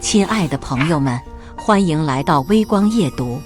亲爱的朋友们，欢迎来到微光夜读。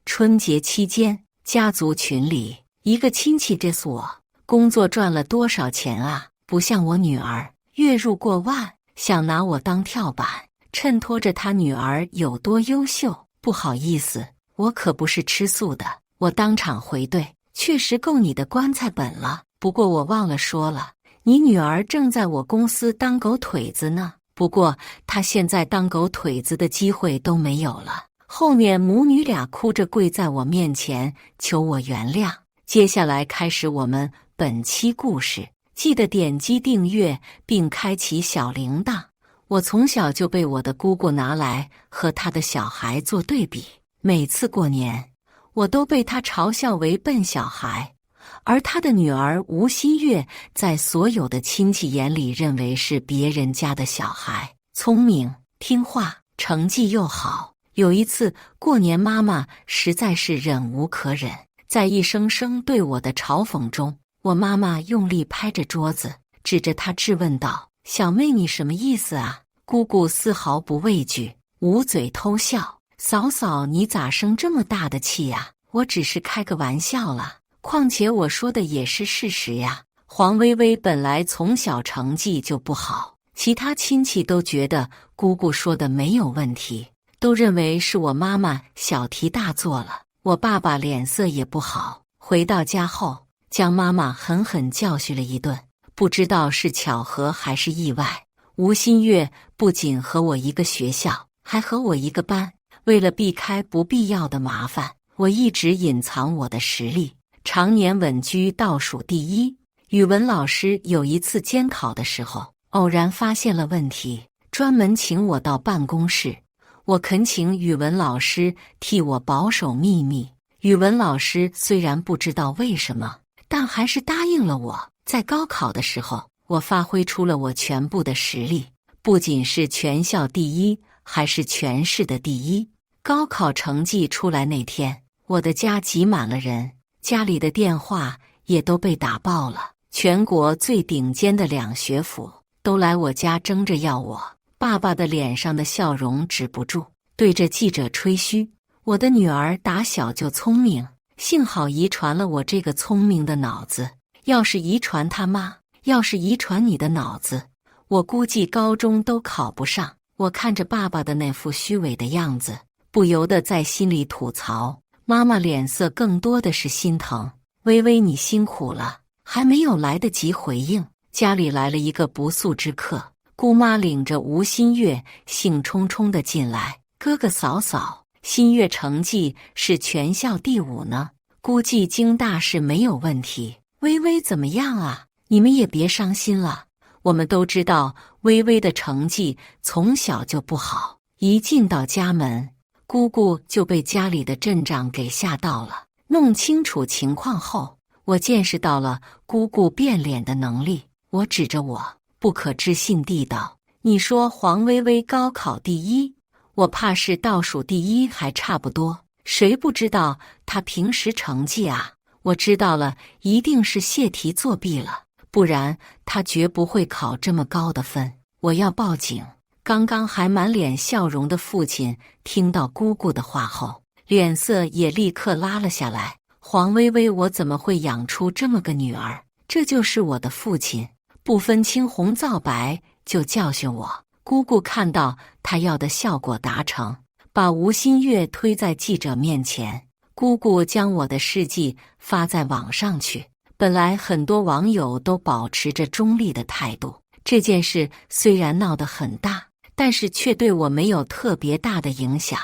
春节期间，家族群里一个亲戚告诉我，工作赚了多少钱啊？不像我女儿，月入过万，想拿我当跳板，衬托着他女儿有多优秀。不好意思，我可不是吃素的。我当场回怼，确实够你的棺材本了。不过我忘了说了，你女儿正在我公司当狗腿子呢。不过她现在当狗腿子的机会都没有了。后面母女俩哭着跪在我面前求我原谅。接下来开始我们本期故事，记得点击订阅并开启小铃铛。我从小就被我的姑姑拿来和她的小孩做对比，每次过年我都被她嘲笑为笨小孩，而她的女儿吴新月在所有的亲戚眼里认为是别人家的小孩，聪明听话，成绩又好。有一次过年，妈妈实在是忍无可忍，在一声声对我的嘲讽中，我妈妈用力拍着桌子，指着她质问道：“小妹，你什么意思啊？”姑姑丝毫不畏惧，捂嘴偷笑：“嫂嫂，你咋生这么大的气呀？我只是开个玩笑啦。况且我说的也是事实呀。”黄薇薇本来从小成绩就不好，其他亲戚都觉得姑姑说的没有问题，都认为是我妈妈小题大做了。我爸爸脸色也不好，回到家后将妈妈狠狠教训了一顿。不知道是巧合还是意外，吴新月不仅和我一个学校，还和我一个班。为了避开不必要的麻烦，我一直隐藏我的实力，常年稳居倒数第一。语文老师有一次监考的时候，偶然发现了问题，专门请我到办公室。我恳请语文老师替我保守秘密。语文老师虽然不知道为什么，但还是答应了我。在高考的时候，我发挥出了我全部的实力，不仅是全校第一，还是全市的第一。高考成绩出来那天，我的家挤满了人，家里的电话也都被打爆了。全国最顶尖的2学府都来我家争着要我。爸爸的脸上的笑容止不住，对着记者吹嘘：“我的女儿打小就聪明，幸好遗传了我这个聪明的脑子。要是遗传他妈，要是遗传你的脑子，我估计高中都考不上。”我看着爸爸的那副虚伪的样子，不由得在心里吐槽。妈妈脸色更多的是心疼：“微微，你辛苦了。”还没有来得及回应，家里来了一个不速之客。姑妈领着吴新月兴冲冲地进来：“哥哥嫂嫂，新月成绩是全校第5呢，估计经大是没有问题。微微怎么样啊？你们也别伤心了。我们都知道微微的成绩从小就不好。”一进到家门，姑姑就被家里的阵仗给吓到了。弄清楚情况后，我见识到了姑姑变脸的能力。我指着我，不可置信地道：“你说黄薇薇高考第一，我怕是倒数第一还差不多。谁不知道她平时成绩啊？我知道了，一定是泄题作弊了，不然她绝不会考这么高的分。我要报警。”刚刚还满脸笑容的父亲听到姑姑的话后，脸色也立刻拉了下来。黄薇薇，我怎么会养出这么个女儿？这就是我的父亲，不分青红皂白就教训我。姑姑看到她要的效果达成，把吴新月推在记者面前。姑姑将我的事迹发在网上去。本来很多网友都保持着中立的态度，这件事虽然闹得很大，但是却对我没有特别大的影响。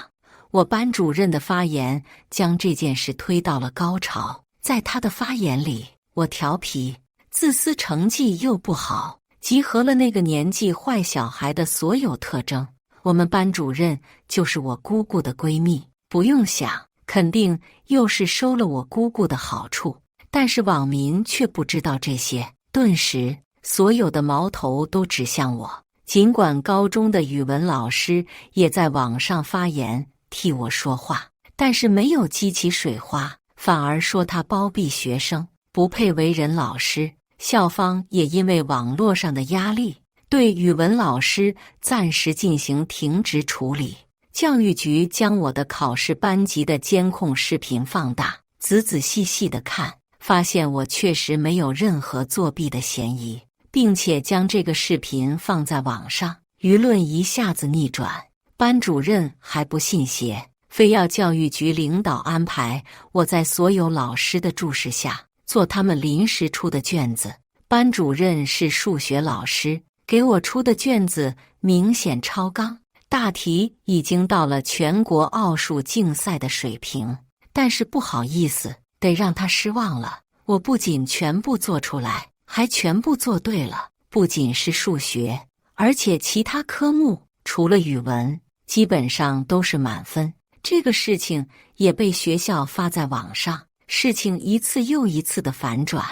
我班主任的发言将这件事推到了高潮。在他的发言里，我调皮、自私，成绩又不好，集合了那个年纪坏小孩的所有特征。我们班主任就是我姑姑的闺蜜，不用想，肯定又是收了我姑姑的好处。但是网民却不知道这些，顿时所有的矛头都指向我。尽管高中的语文老师也在网上发言替我说话，但是没有激起水花，反而说他包庇学生，不配为人老师。校方也因为网络上的压力，对语文老师暂时进行停职处理。教育局将我的考试班级的监控视频放大，仔仔细细地看，发现我确实没有任何作弊的嫌疑，并且将这个视频放在网上，舆论一下子逆转。班主任还不信邪，非要教育局领导安排我在所有老师的注视下做他们临时出的卷子。班主任是数学老师，给我出的卷子明显超纲，大题已经到了全国奥数竞赛的水平，但是不好意思，得让他失望了。我不仅全部做出来，还全部做对了，不仅是数学，而且其他科目除了语文基本上都是满分。这个事情也被学校发在网上，事情一次又一次的反转，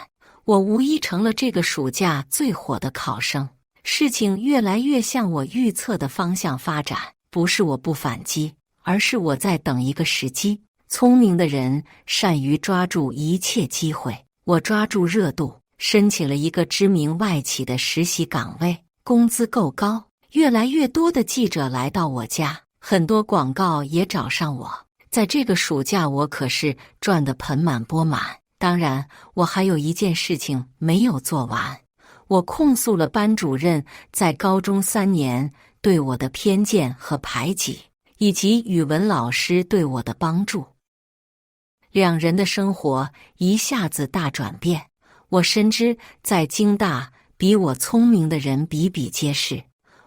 我无疑成了这个暑假最火的考生。事情越来越向我预测的方向发展，不是我不反击，而是我在等一个时机。聪明的人善于抓住一切机会，我抓住热度，申请了一个知名外企的实习岗位，工资够高，越来越多的记者来到我家，很多广告也找上我。在这个暑假，我可是赚得盆满钵满。当然，我还有一件事情没有做完。我控诉了班主任在高中3年对我的偏见和排挤，以及语文老师对我的帮助。两人的生活一下子大转变。我深知在京大比我聪明的人比比皆是，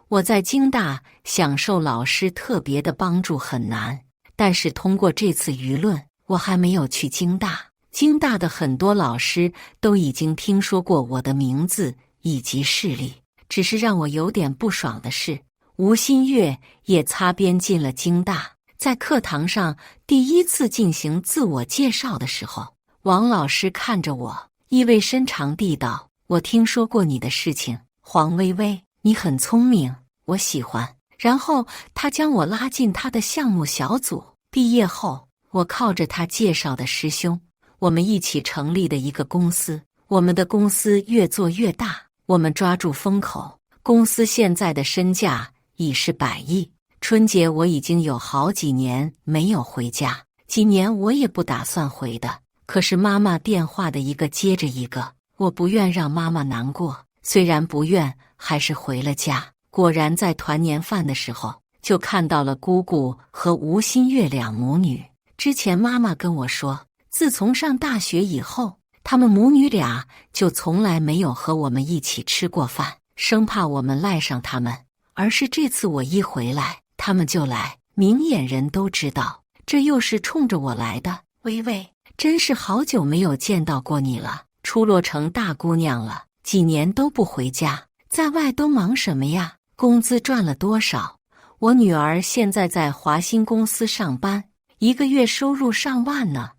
我在京大享受老师特别的帮助很难，但是通过这次舆论，我还没有去京大。京大的很多老师都已经听说过我的名字以及势力，只是让我有点不爽的是，吴新月也擦边进了京大。在课堂上第一次进行自我介绍的时候，王老师看着我，意味深长地道：“我听说过你的事情，黄薇薇，你很聪明，我喜欢。”然后他将我拉进他的项目小组。毕业后，我靠着他介绍的师兄，我们一起成立的一个公司。我们的公司越做越大，我们抓住风口，公司现在的身价已是100亿。春节我已经有好几年没有回家，几年我也不打算回的。可是妈妈电话的一个接着一个，我不愿让妈妈难过，虽然不愿，还是回了家。果然在团年饭的时候，就看到了姑姑和吴新月两母女。之前妈妈跟我说，自从上大学以后，她们母女俩就从来没有和我们一起吃过饭，生怕我们赖上他们。而是这次我一回来，他们就来，明眼人都知道，这又是冲着我来的。薇薇，真是好久没有见到过你了，出落成大姑娘了，几年都不回家，在外都忙什么呀？工资赚了多少？我女儿现在在华新公司上班，一个月收入上万呢。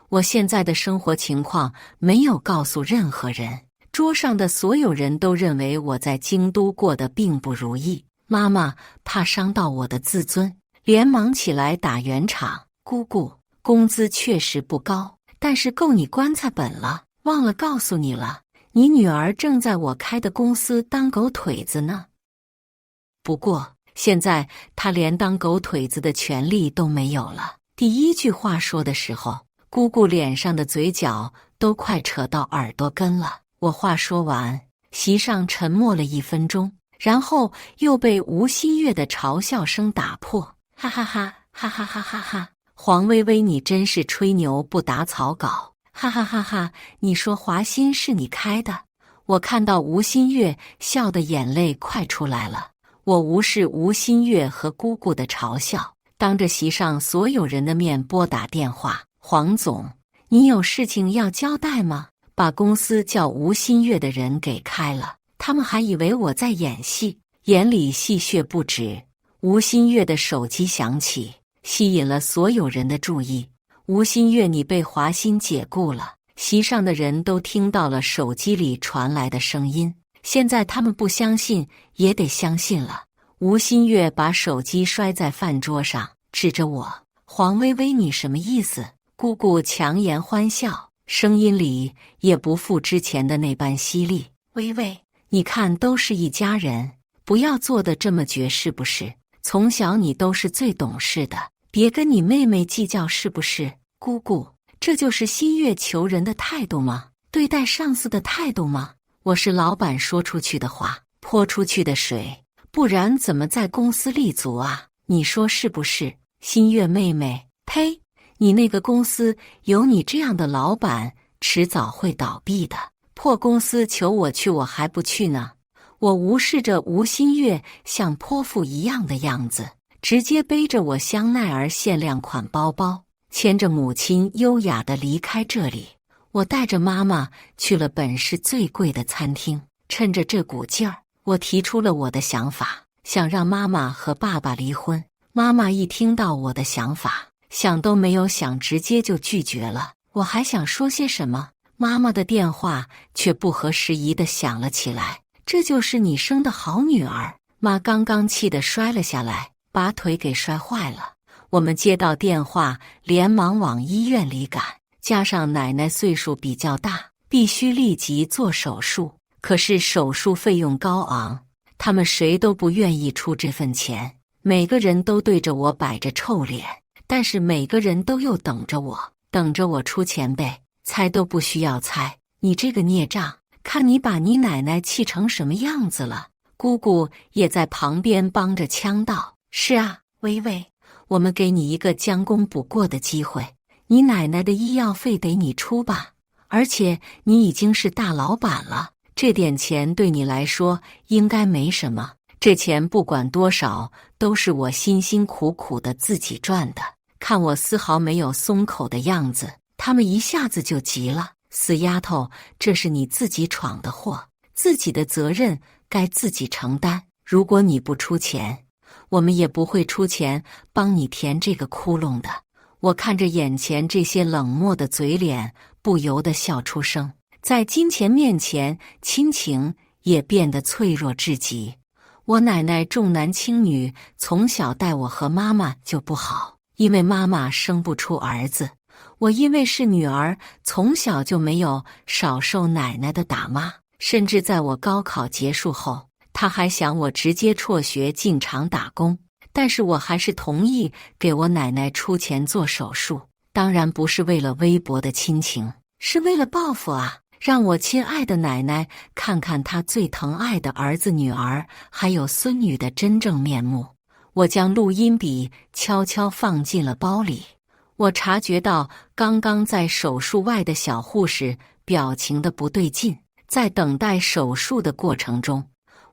我现在的生活情况没有告诉任何人，桌上的所有人都认为我在京都过得并不如意。妈妈怕伤到我的自尊，连忙起来打圆场：“姑姑，工资确实不高，但是够你棺材本了。忘了告诉你了，你女儿正在我开的公司当狗腿子呢。不过现在她连当狗腿子的权利都没有了。”第一句话说的时候，姑姑脸上的嘴角都快扯到耳朵根了。我话说完，席上沉默了1分钟，然后又被吴新月的嘲笑声打破。哈哈哈，哈哈哈哈哈！黄薇薇，你真是吹牛不打草稿！哈哈哈哈！你说华新是你开的？我看到吴新月笑的眼泪快出来了。我无视吴新月和姑姑的嘲笑，当着席上所有人的面拨打电话：“黄总，你有事情要交代吗？”把公司叫吴新月的人给开了，他们还以为我在演戏，眼里戏谑不止。吴新月的手机响起，吸引了所有人的注意。吴新月，你被华新解雇了。席上的人都听到了手机里传来的声音，现在他们不相信也得相信了。吴新月把手机摔在饭桌上，指着我：“黄薇薇，你什么意思？”姑姑强颜欢笑，声音里也不复之前的那般犀利：“薇薇，你看都是一家人，不要做得这么绝，是不是？从小你都是最懂事的，别跟你妹妹计较，是不是？姑姑，这就是新月求人的态度吗？对待上司的态度吗？我是老板说出去的话，泼出去的水，不然怎么在公司立足啊？你说是不是？新月妹妹，呸！你那个公司有你这样的老板，迟早会倒闭的。破公司求我去，我还不去呢。我无视着吴新月像泼妇一样的样子，直接背着我香奈儿限量款包包，牵着母亲优雅地离开这里。我带着妈妈去了本市最贵的餐厅，趁着这股劲儿，我提出了我的想法，想让妈妈和爸爸离婚。妈妈一听到我的想法，想都没有想，直接就拒绝了。我还想说些什么，妈妈的电话却不合时宜地响了起来。这就是你生的好女儿！妈刚刚气得摔了下来，把腿给摔坏了。我们接到电话，连忙往医院里赶。加上奶奶岁数比较大，必须立即做手术。可是手术费用高昂，他们谁都不愿意出这份钱。每个人都对着我摆着臭脸，但是每个人都又等着我出钱呗。猜都不需要猜，你这个孽障！看你把你奶奶气成什么样子了。姑姑也在旁边帮着呛道：是啊，微微，我们给你一个将功补过的机会，你奶奶的医药费得你出吧，而且你已经是大老板了，这点钱对你来说应该没什么。这钱不管多少，都是我辛辛苦苦的自己赚的。看我丝毫没有松口的样子，他们一下子就急了。死丫头，这是你自己闯的祸，自己的责任该自己承担。如果你不出钱，我们也不会出钱帮你填这个窟窿的。我看着眼前这些冷漠的嘴脸，不由得笑出声。在金钱面前，亲情也变得脆弱至极。我奶奶重男轻女，从小待我和妈妈就不好，因为妈妈生不出儿子。我因为是女儿，从小就没有少受奶奶的打骂，甚至在我高考结束后，她还想我直接辍学进厂打工，但是我还是同意给我奶奶出钱做手术。当然不是为了微薄的亲情，是为了报复啊！让我亲爱的奶奶看看她最疼爱的儿子、女儿还有孙女的真正面目。我将录音笔悄悄放进了包里。我察觉到刚刚在手术外的小护士表情的不对劲，在等待手术的过程中，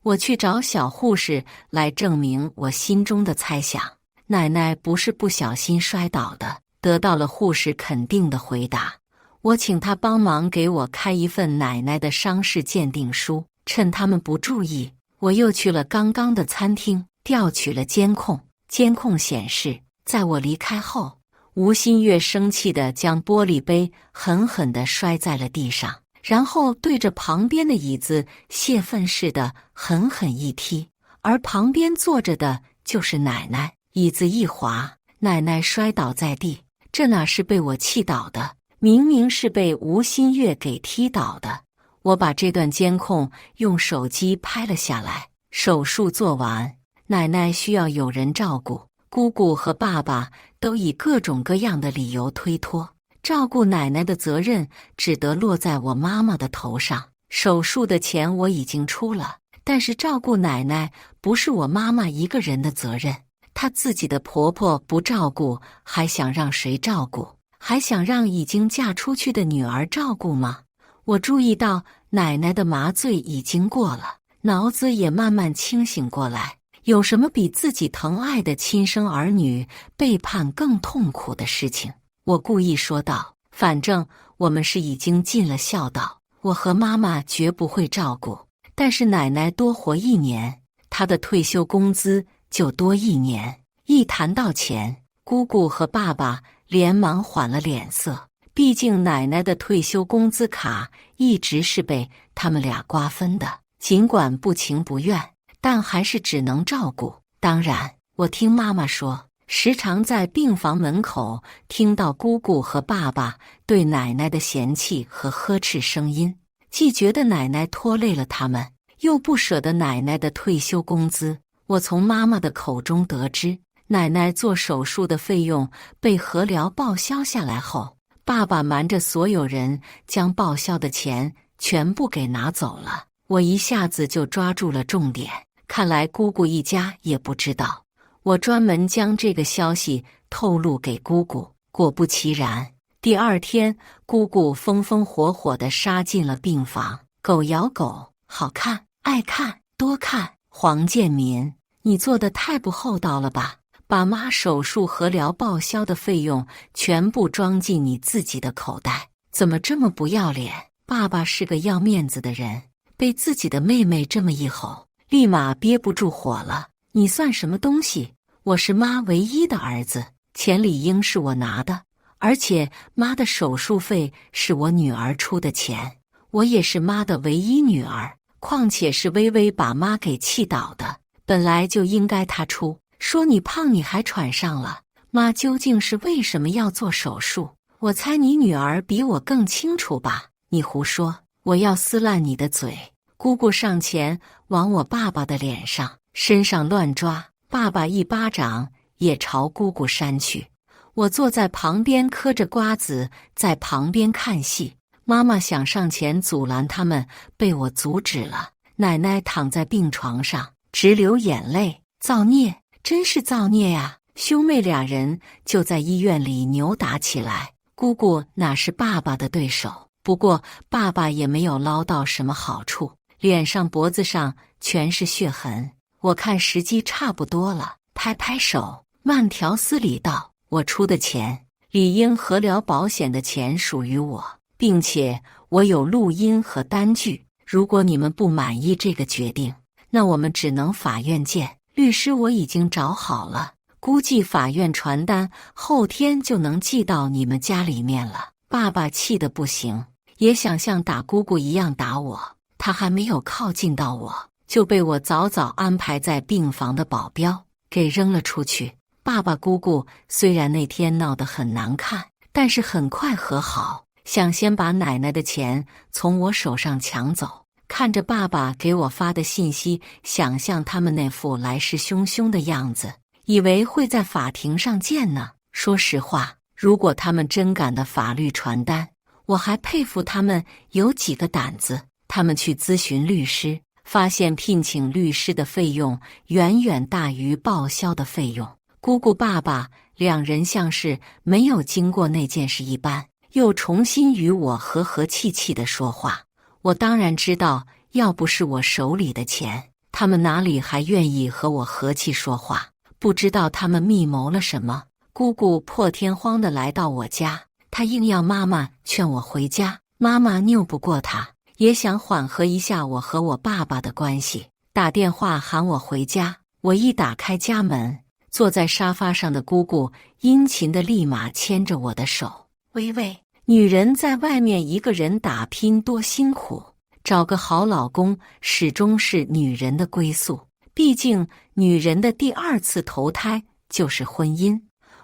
我去找小护士来证明我心中的猜想。奶奶不是不小心摔倒的，得到了护士肯定的回答。我请她帮忙给我开一份奶奶的伤势鉴定书。趁他们不注意，我又去了刚刚的餐厅，调取了监控。监控显示，在我离开后，吴新月生气地将玻璃杯狠狠地摔在了地上，然后对着旁边的椅子泄愤似的狠狠一踢，而旁边坐着的就是奶奶。椅子一滑，奶奶摔倒在地。这哪是被我气倒的，明明是被吴新月给踢倒的。我把这段监控用手机拍了下来。手术做完，奶奶需要有人照顾，姑姑和爸爸都以各种各样的理由推脱，照顾奶奶的责任只得落在我妈妈的头上。手术的钱我已经出了，但是照顾奶奶不是我妈妈一个人的责任。她自己的婆婆不照顾，还想让谁照顾？还想让已经嫁出去的女儿照顾吗？我注意到奶奶的麻醉已经过了，脑子也慢慢清醒过来。有什么比自己疼爱的亲生儿女背叛更痛苦的事情？我故意说道，反正我们是已经尽了孝道，我和妈妈绝不会照顾。但是奶奶多活1年，她的退休工资就多1年。一谈到钱，姑姑和爸爸连忙缓了脸色，毕竟奶奶的退休工资卡一直是被他们俩瓜分的，尽管不情不愿，但还是只能照顾。当然，我听妈妈说，时常在病房门口听到姑姑和爸爸对奶奶的嫌弃和呵斥声音，既觉得奶奶拖累了他们，又不舍得奶奶的退休工资。我从妈妈的口中得知，奶奶做手术的费用被和疗报销下来后，爸爸瞒着所有人将报销的钱全部给拿走了。我一下子就抓住了重点，看来姑姑一家也不知道。我专门将这个消息透露给姑姑，果不其然，第二天姑姑风风火火地杀进了病房。狗咬狗，好看，爱看，多看。黄建民，你做得太不厚道了吧，把妈手术和疗报销的费用全部装进你自己的口袋，怎么这么不要脸？爸爸是个要面子的人，被自己的妹妹这么一吼，立马憋不住火了。你算什么东西？我是妈唯一的儿子，钱理应是我拿的，而且妈的手术费是我女儿出的钱，我也是妈的唯一女儿，况且是微微把妈给气倒的，本来就应该她出。说你胖你还喘上了，妈究竟是为什么要做手术？我猜你女儿比我更清楚吧？你胡说，我要撕烂你的嘴！姑姑上前往我爸爸的脸上、身上乱抓，爸爸一巴掌也朝姑姑扇去。我坐在旁边嗑着瓜子，在旁边看戏。妈妈想上前阻拦他们，被我阻止了。奶奶躺在病床上，直流眼泪，造孽，真是造孽呀！兄妹俩人就在医院里扭打起来，姑姑哪是爸爸的对手？不过爸爸也没有捞到什么好处，脸上脖子上全是血痕。我看时机差不多了，拍拍手，慢条斯理道：我出的钱，理应和疗保险的钱属于我，并且我有录音和单据。如果你们不满意这个决定，那我们只能法院见。律师我已经找好了，估计法院传单后天就能寄到你们家里面了。爸爸气得不行，也想像打姑姑一样打我，他还没有靠近到我，就被我早早安排在病房的保镖给扔了出去。爸爸姑姑虽然那天闹得很难看，但是很快和好，想先把奶奶的钱从我手上抢走。看着爸爸给我发的信息，想象他们那副来势汹汹的样子，以为会在法庭上见呢。说实话，如果他们真赶的法律传单，我还佩服他们有几个胆子。他们去咨询律师，发现聘请律师的费用远远大于报销的费用。姑姑爸爸两人像是没有经过那件事一般，又重新与我和和气气地说话。我当然知道，要不是我手里的钱，他们哪里还愿意和我和气说话？不知道他们密谋了什么。姑姑破天荒地来到我家，她硬要妈妈劝我回家，妈妈拗不过她，也想缓和一下我和我爸爸的关系，打电话喊我回家。我一打开家门，坐在沙发上的姑姑殷勤地立马牵着我的手：微微，女人在外面一个人打拼多辛苦，找个好老公始终是女人的归宿，毕竟女人的第二次投胎就是婚姻。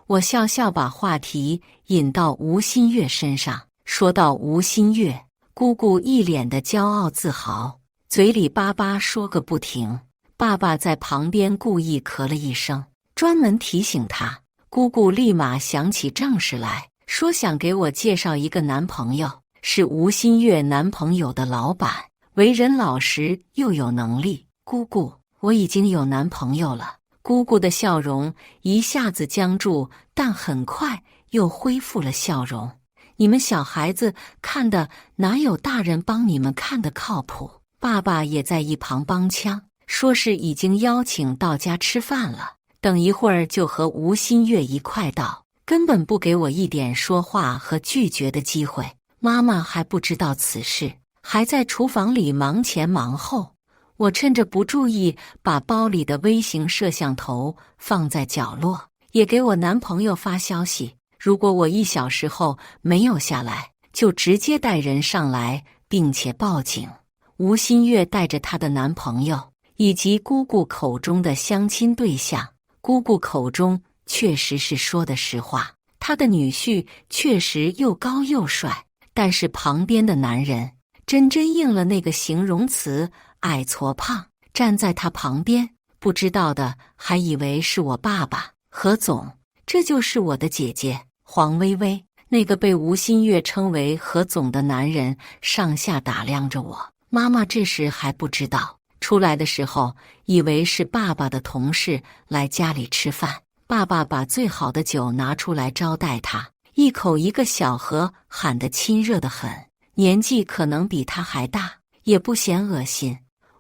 我笑笑把话题引到吴新月身上，说到吴新月，姑姑一脸的骄傲自豪，嘴里巴巴说个不停。爸爸在旁边故意咳了一声，专门提醒他。姑姑立马想起正事来，说想给我介绍一个男朋友，是吴新月男朋友的老板，为人老实又有能力。姑姑，我已经有男朋友了。姑姑的笑容一下子僵住，但很快又恢复了笑容。你们小孩子看的哪有大人帮你们看的靠谱？爸爸也在一旁帮腔，说是已经邀请到家吃饭了，等一会儿就和吴新月一块到，根本不给我一点说话和拒绝的机会。妈妈还不知道此事，还在厨房里忙前忙后。我趁着不注意，把包里的微型摄像头放在角落，也给我男朋友发消息，如果我1小时后没有下来，就直接带人上来，并且报警。吴新月带着她的男朋友以及姑姑口中的相亲对象，姑姑口中确实是说的实话，她的女婿确实又高又帅，但是旁边的男人真应了那个形容词，矮矬胖，站在他旁边，不知道的还以为是我爸爸何总，这就是我的姐姐黄薇薇。那个被吴新月称为何总的男人上下打量着我，妈妈这时还不知道，出来的时候以为是爸爸的同事来家里吃饭，爸爸把最好的酒拿出来招待他，一口一个小盒，喊得亲热得很，年纪可能比他还大，也不嫌恶心。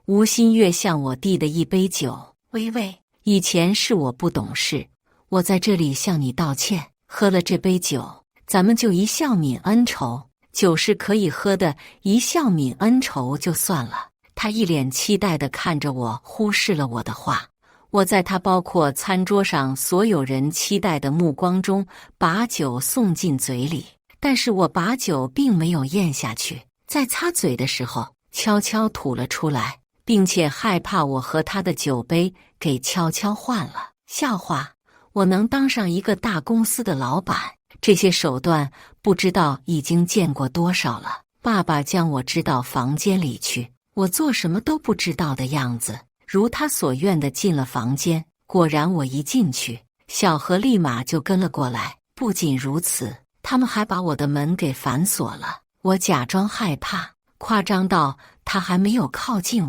吴新月向我递的一杯酒，薇薇，以前是我不懂事，我在这里向你道歉，喝了这杯酒，咱们就一笑泯恩仇，酒是可以喝的，一笑泯恩仇就算了。他一脸期待地看着我，忽视了我的话。我在他包括餐桌上所有人期待的目光中，把酒送进嘴里，但是我把酒并没有咽下去，在擦嘴的时候悄悄吐了出来，并且害怕我和他的酒杯给悄悄换了。笑话，我能当上一个大公司的老板，这些手段不知道已经见过多少了。爸爸将我支到房间里去，我做什么都不知道的样子，如他所愿的进了房间。果然我一进去，小何立马就跟了过来。不仅如此，他们还把我的门给反锁了。我假装害怕，夸张到他还没有靠近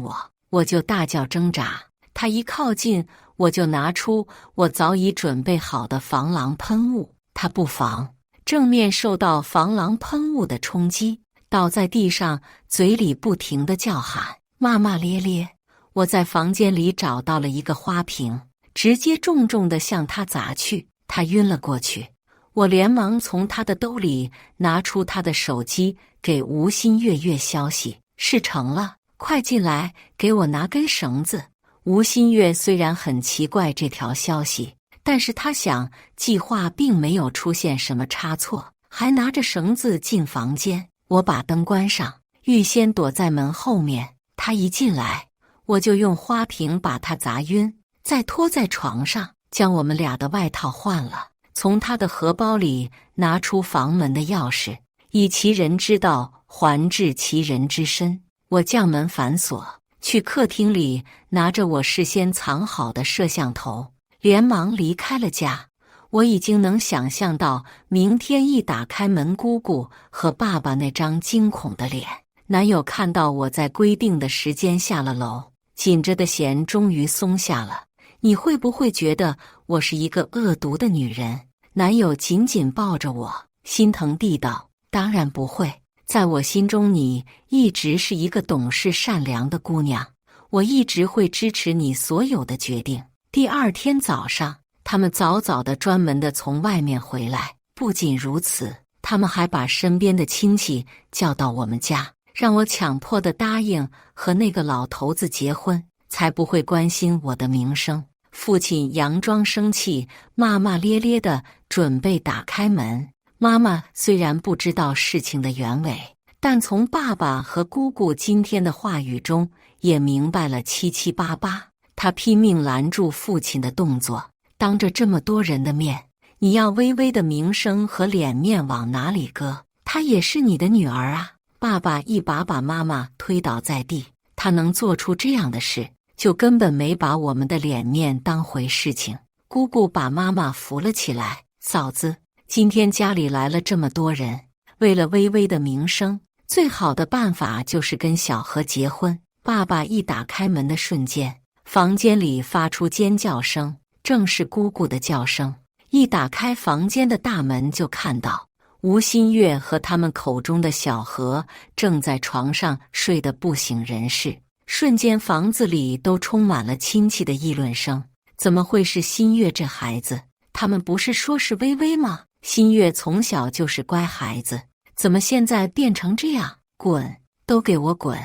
我就大叫挣扎，他一靠近，我就拿出我早已准备好的防狼喷雾，他不防，正面受到防狼喷雾的冲击，倒在地上，嘴里不停地叫喊，骂骂咧咧。我在房间里找到了一个花瓶，直接重重地向他砸去，他晕了过去。我连忙从他的兜里拿出他的手机，给吴新月消息，事成了，快进来，给我拿根绳子。吴新月虽然很奇怪这条消息，但是他想计划并没有出现什么差错，还拿着绳子进房间。我把灯关上，预先躲在门后面，他一进来，我就用花瓶把他砸晕，再拖在床上，将我们俩的外套换了，从他的荷包里拿出房门的钥匙，以其人之道还治其人之身。我将门反锁，去客厅里拿着我事先藏好的摄像头，连忙离开了家。我已经能想象到明天一打开门，姑姑和爸爸那张惊恐的脸。男友看到我在规定的时间下了楼，紧着的弦终于松下了。你会不会觉得我是一个恶毒的女人？男友紧紧抱着我，心疼地道：当然不会，在我心中你一直是一个懂事善良的姑娘，我一直会支持你所有的决定。第二天早上，他们早早的专门的从外面回来，不仅如此，他们还把身边的亲戚叫到我们家，让我强迫的答应和那个老头子结婚，才不会关心我的名声。父亲佯装生气，骂骂咧咧的准备打开门。妈妈虽然不知道事情的原委，但从爸爸和姑姑今天的话语中也明白了七七八八。她拼命拦住父亲的动作，当着这么多人的面，你要微微的名声和脸面往哪里搁？她也是你的女儿啊！爸爸一把把妈妈推倒在地，他能做出这样的事，就根本没把我们的脸面当回事情。姑姑把妈妈扶了起来，嫂子，今天家里来了这么多人，为了微微的名声，最好的办法就是跟小何结婚。爸爸一打开门的瞬间，房间里发出尖叫声，正是姑姑的叫声。一打开房间的大门，就看到吴新月和他们口中的小何正在床上睡得不省人事。瞬间房子里都充满了亲戚的议论声，怎么会是新月这孩子？他们不是说是微微吗？新月从小就是乖孩子，怎么现在变成这样？滚，都给我滚！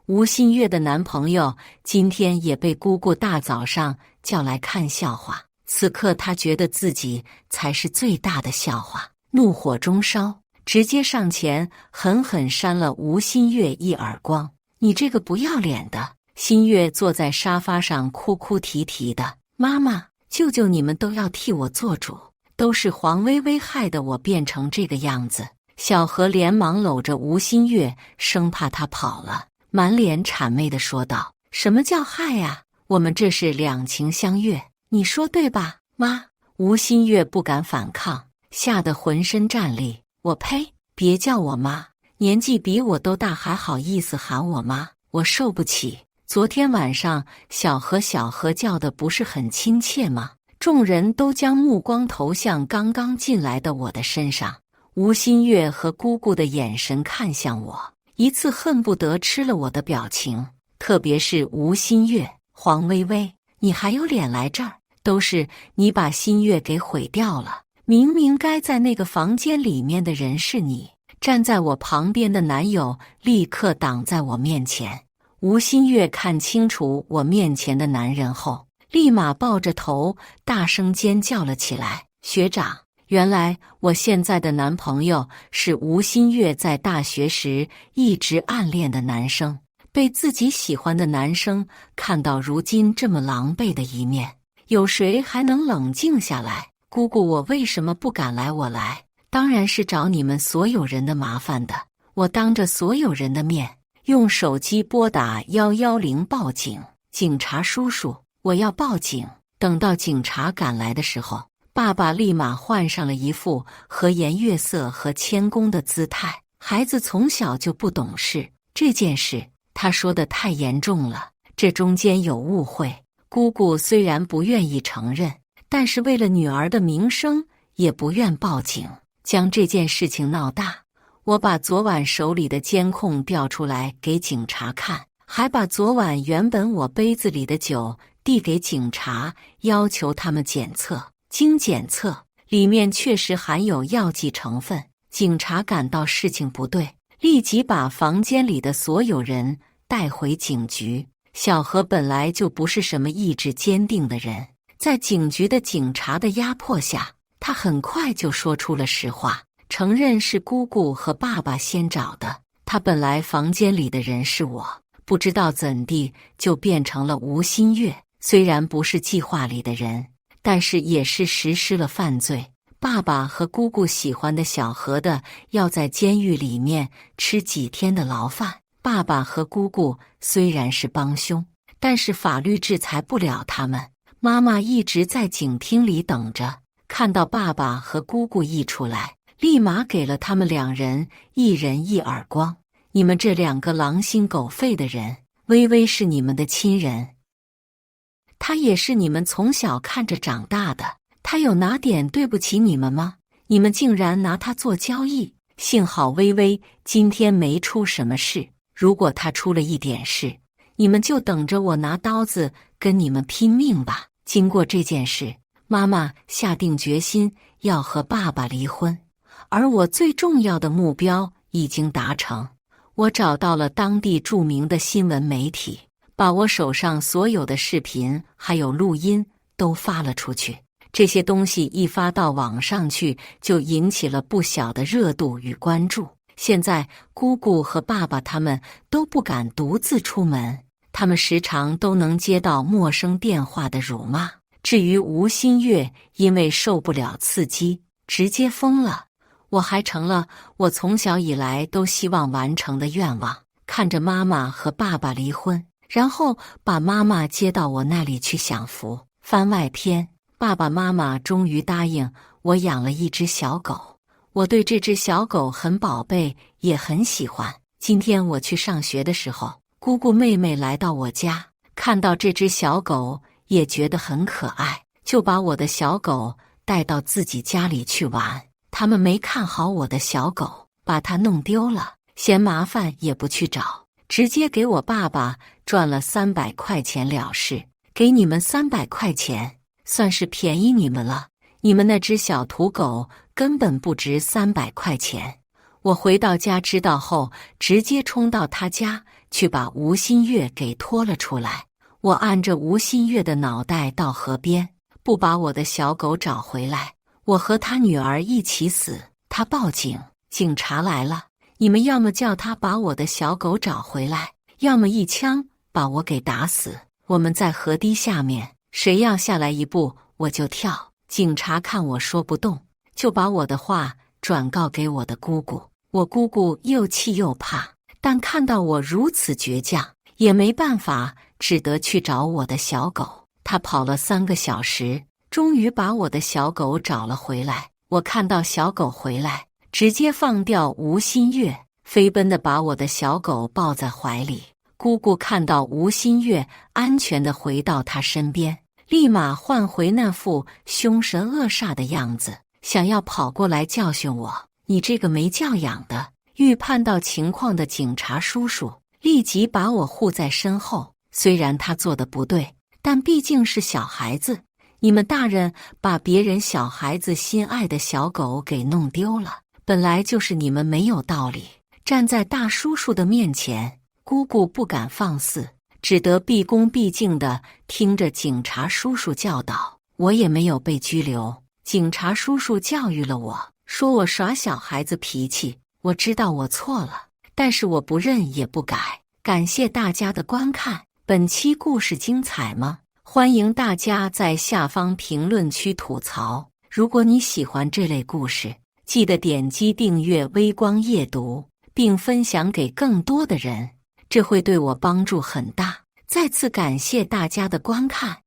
吴新月的男朋友今天也被姑姑大早上叫来看笑话，此刻他觉得自己才是最大的笑话，怒火中烧，直接上前狠狠扇了吴新月一耳光。你这个不要脸的！新月坐在沙发上哭哭啼啼的，妈妈，舅舅你们都要替我做主，都是黄薇薇害得我变成这个样子。小何连忙搂着吴新月，生怕她跑了，满脸谄媚地说道。什么叫害呀？我们这是两情相悦，你说对吧，妈？吴新月不敢反抗，吓得浑身战栗。我呸！别叫我妈，年纪比我都大，还好意思喊我妈，我受不起。昨天晚上小何叫的不是很亲切吗？众人都将目光投向刚刚进来的我的身上，吴新月和姑姑的眼神看向我，一次恨不得吃了我的表情。特别是吴新月，黄薇薇，你还有脸来这儿？都是你把新月给毁掉了。明明该在那个房间里面的人是你，站在我旁边的男友立刻挡在我面前。吴新月看清楚我面前的男人后，立马抱着头大声尖叫了起来。学长，原来我现在的男朋友是吴新月在大学时一直暗恋的男生，被自己喜欢的男生看到如今这么狼狈的一面，有谁还能冷静下来？姑姑，我为什么不敢来？我来，当然是找你们所有人的麻烦的。我当着所有人的面，用手机拨打110报警。警察叔叔，我要报警。等到警察赶来的时候，爸爸立马换上了一副和颜悦色和谦恭的姿态。孩子从小就不懂事，这件事他说的太严重了，这中间有误会。姑姑虽然不愿意承认，但是为了女儿的名声，也不愿报警，将这件事情闹大。我把昨晚手里的监控调出来给警察看，还把昨晚原本我杯子里的酒递给警察，要求他们检测。经检测，里面确实含有药剂成分。警察感到事情不对，立即把房间里的所有人带回警局。小何本来就不是什么意志坚定的人，在警局的警察的压迫下，他很快就说出了实话，承认是姑姑和爸爸先找的。他本来房间里的人是我，不知道怎地就变成了吴新月。虽然不是计划里的人，但是也是实施了犯罪。爸爸和姑姑喜欢的小何的要在监狱里面吃几天的牢饭。爸爸和姑姑虽然是帮凶，但是法律制裁不了他们。妈妈一直在警厅里等着，看到爸爸和姑姑一出来，立马给了他们两人一人一耳光。你们这两个狼心狗肺的人，微微是你们的亲人，他也是你们从小看着长大的，他有哪点对不起你们吗？你们竟然拿他做交易。幸好微微今天没出什么事，如果他出了一点事，你们就等着我拿刀子跟你们拼命吧。经过这件事，妈妈下定决心要和爸爸离婚，而我最重要的目标已经达成。我找到了当地著名的新闻媒体，把我手上所有的视频还有录音都发了出去。这些东西一发到网上去，就引起了不小的热度与关注。现在姑姑和爸爸他们都不敢独自出门，他们时常都能接到陌生电话的辱骂。至于吴新月，因为受不了刺激，直接疯了。我还成了我从小以来都希望完成的愿望，看着妈妈和爸爸离婚，然后把妈妈接到我那里去享福。番外篇，爸爸妈妈终于答应我养了一只小狗。我对这只小狗很宝贝，也很喜欢。今天我去上学的时候，姑姑妹妹来到我家，看到这只小狗也觉得很可爱，就把我的小狗带到自己家里去玩。他们没看好我的小狗，把它弄丢了，嫌麻烦也不去找，直接给我爸爸赚了300块钱了事。给你们300块钱，算是便宜你们了。你们那只小土狗根本不值300块钱。我回到家知道后，直接冲到他家去把吴新月给拖了出来。我按着吴新月的脑袋到河边，不把我的小狗找回来，我和他女儿一起死。他报警，警察来了，你们要么叫他把我的小狗找回来，要么一枪把我给打死。我们在河堤下面，谁要下来一步我就跳。警察看我说不动，就把我的话转告给我的姑姑。我姑姑又气又怕，但看到我如此倔强，也没办法，只得去找我的小狗。他跑了3个小时，终于把我的小狗找了回来。我看到小狗回来，直接放掉吴新月，飞奔地把我的小狗抱在怀里。姑姑看到吴新月安全地回到她身边，立马换回那副凶神恶煞的样子，想要跑过来教训我：“你这个没教养的！”预判到情况的警察叔叔立即把我护在身后。虽然他做的不对，但毕竟是小孩子，你们大人把别人小孩子心爱的小狗给弄丢了，本来就是你们没有道理。站在大叔叔的面前，姑姑不敢放肆，只得毕恭毕敬地听着警察叔叔教导。我也没有被拘留，警察叔叔教育了我，说我耍小孩子脾气。我知道我错了，但是我不认也不改。感谢大家的观看，本期故事精彩吗？欢迎大家在下方评论区吐槽。如果你喜欢这类故事，记得点击订阅微光夜读，并分享给更多的人，这会对我帮助很大。再次感谢大家的观看。